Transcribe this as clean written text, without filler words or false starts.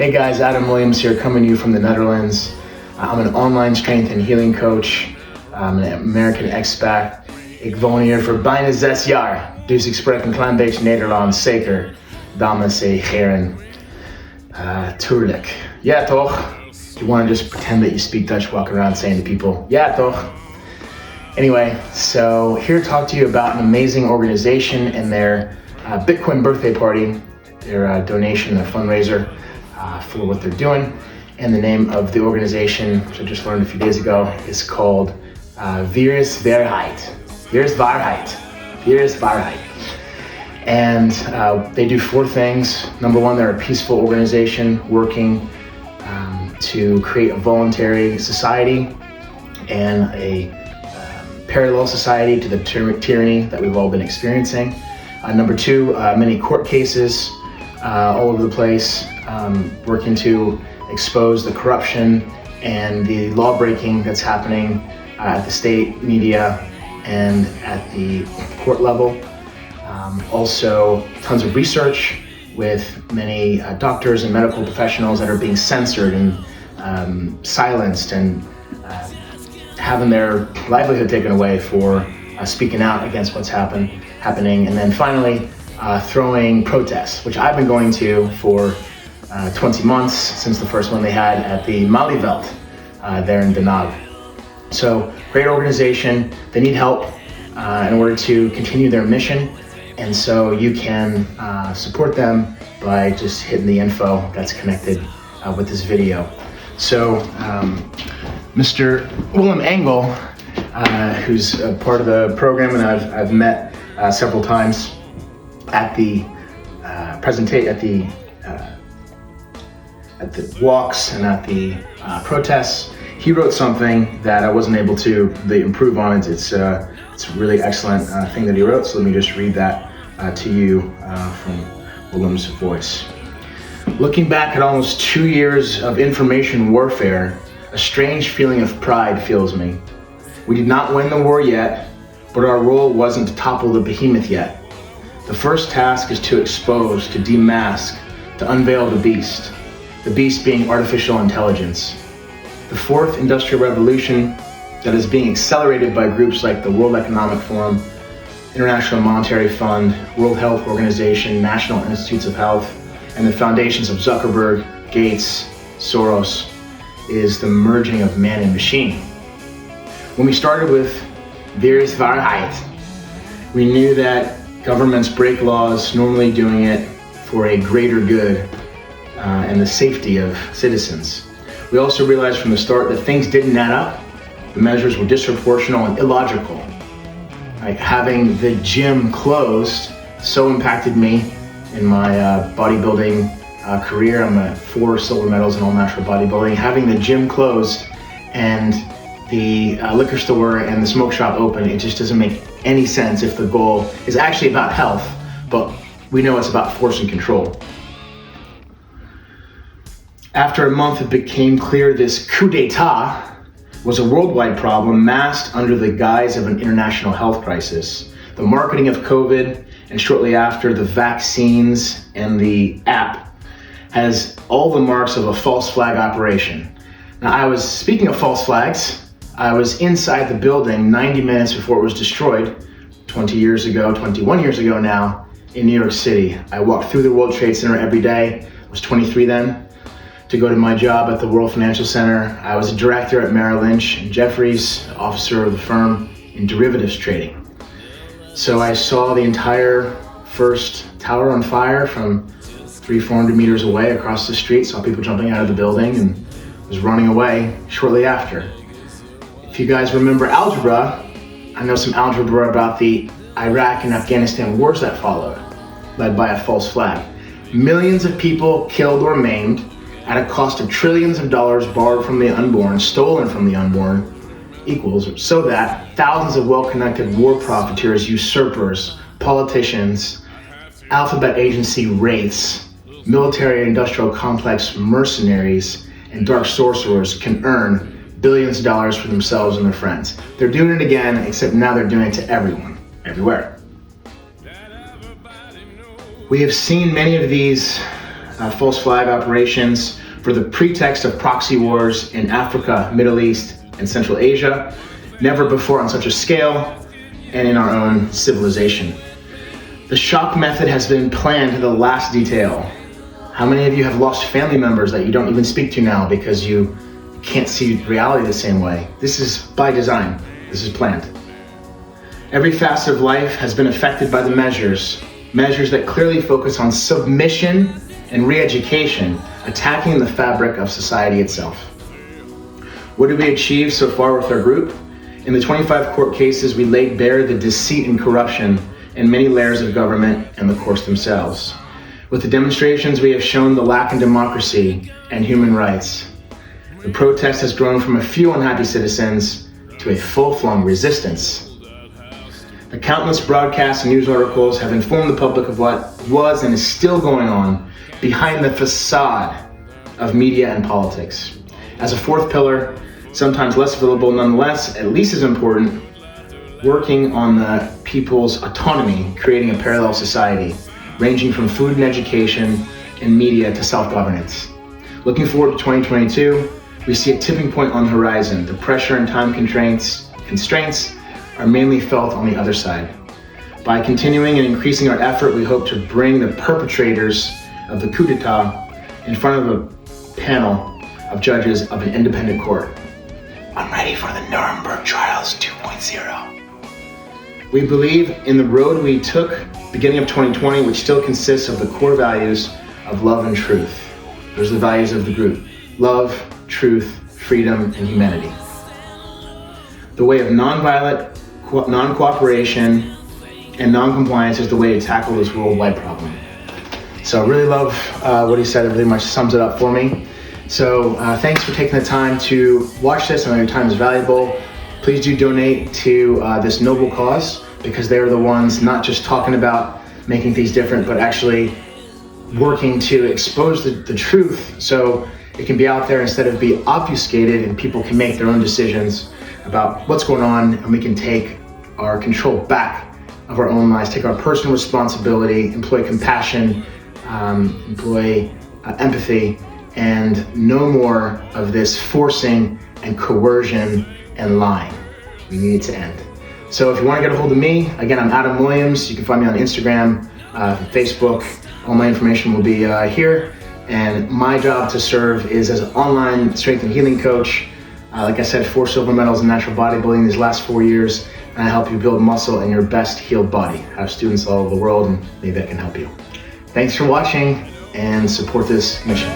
Hey guys, Adam Williams here, coming to you from the Netherlands. I'm an online strength and healing coach. I'm een American expat. Ik woon hier voor bijna 6 jaar. Dus ik spreek een klein beetje Nederlands, zeker. Dames en heren. Tuurlijk. Ja toch? You want to just pretend that you speak Dutch, walking around saying to people, ja toch? Anyway, so here to talk to you about an amazing organization and their Bitcoin birthday party, their donation, their fundraiser for what they're doing. And the name of the organization, which I just learned a few days ago, is called Viruswaarheid. Viruswaarheid. Viruswaarheid. And they do 4 things. Number 1, they're a peaceful organization working to create a voluntary society and a parallel society to the tyranny that we've all been experiencing. Number 2, many court cases all over the place, working to expose the corruption and the law breaking that's happening at the state media and at the court level. Also, tons of research with many doctors and medical professionals that are being censored and silenced and having their livelihood taken away for speaking out against what's happening. And then finally, throwing protests, which I've been going to for 20 months since the first one they had at the Malieveld there in Den Haag. So, great organization. They need help in order to continue their mission. And so you can support them by just hitting the info that's connected with this video. So, Mr. Willem Engel, who's a part of the program, and I've met several times at the at the walks and at the protests. He wrote something that I wasn't able to improve on. It's a really excellent thing that he wrote. So let me just read that to you from Willem's voice. Looking back at almost 2 years of information warfare, a strange feeling of pride fills me. We did not win the war yet, but our role wasn't to topple the behemoth yet. The first task is to expose, to demask, to unveil the beast being artificial intelligence. The 4th Industrial Revolution that is being accelerated by groups like the World Economic Forum, International Monetary Fund, World Health Organization, National Institutes of Health, and the foundations of Zuckerberg, Gates, Soros, is the merging of man and machine. When we started with Viruswaarheid, we knew that governments break laws, normally doing it for a greater good and the safety of citizens. We also realized from the start that things didn't add up. The measures were disproportional and illogical. Like having the gym closed so impacted me in my bodybuilding career. I'm at 4 silver medals in all natural bodybuilding. Having the gym closed and the liquor store and the smoke shop open, it just doesn't make any sense if the goal is actually about health, but we know it's about force and control. After a month, it became clear this coup d'etat was a worldwide problem masked under the guise of an international health crisis. The marketing of COVID, and shortly after, the vaccines and the app has all the marks of a false flag operation. Now, speaking of false flags, I was inside the building 90 minutes before it was destroyed, 21 years ago now, in New York City. I walked through the World Trade Center every day. I was 23 then, to go to my job at the World Financial Center. I was a director at Merrill Lynch and Jefferies, officer of the firm in derivatives trading. So I saw the entire first tower on fire from 300-400 meters away across the street, saw people jumping out of the building and was running away shortly after. If you guys remember algebra, I know some algebra about the Iraq and Afghanistan wars that followed, led by a false flag. Millions of people killed or maimed at a cost of trillions of dollars borrowed from the unborn, stolen from the unborn, equals so that thousands of well-connected war profiteers, usurpers, politicians, alphabet agency wraiths, military industrial complex mercenaries, and dark sorcerers can earn billions of dollars for themselves and their friends. They're doing it again, except now they're doing it to everyone, everywhere. We have seen many of these false flag operations for the pretext of proxy wars in Africa, Middle East, and Central Asia, never before on such a scale and in our own civilization. The shock method has been planned to the last detail. How many of you have lost family members that you don't even speak to now because you can't see reality the same way? This is by design. This is planned. Every facet of life has been affected by the measures that clearly focus on submission and re-education, attacking the fabric of society itself. What did we achieve so far with our group? In the 25 court cases, we laid bare the deceit and corruption in many layers of government and the courts themselves. With the demonstrations, we have shown the lack in democracy and human rights. The protest has grown from a few unhappy citizens to a full-flung resistance. The countless broadcasts and news articles have informed the public of what was and is still going on behind the facade of media and politics. As a fourth pillar, sometimes less visible, nonetheless, at least as important, working on the people's autonomy, creating a parallel society, ranging from food and education and media to self-governance. Looking forward to 2022, we see a tipping point on the horizon. The pressure and time constraints are mainly felt on the other side. By continuing and increasing our effort, we hope to bring the perpetrators of the coup d'etat in front of a panel of judges of an independent court. I'm ready for the Nuremberg Trials 2.0. We believe in the road we took beginning of 2020, which still consists of the core values of love and truth. Those are the values of the group: love, truth, freedom, and humanity. The way of nonviolent, non-cooperation, and non-compliance is the way to tackle this worldwide problem. So I really love what he said. It really much sums it up for me. So thanks for taking the time to watch this. I know your time is valuable. Please do donate to this noble cause, because they are the ones not just talking about making things different, but actually working to expose the truth so it can be out there instead of be obfuscated, and people can make their own decisions about what's going on, and we can take our control back of our own lives, take our personal responsibility, employ compassion, employ empathy, and no more of this forcing and coercion and lying. We need it to end. So if you want to get a hold of me, again, I'm Adam Williams. You can find me on Instagram, Facebook. All my information will be here. And my job to serve is as an online strength and healing coach. Like I said, 4 silver medals in natural bodybuilding these last 4 years. And I help you build muscle in your best healed body. I have students all over the world, and maybe I can help you. Thanks for watching, and support this mission.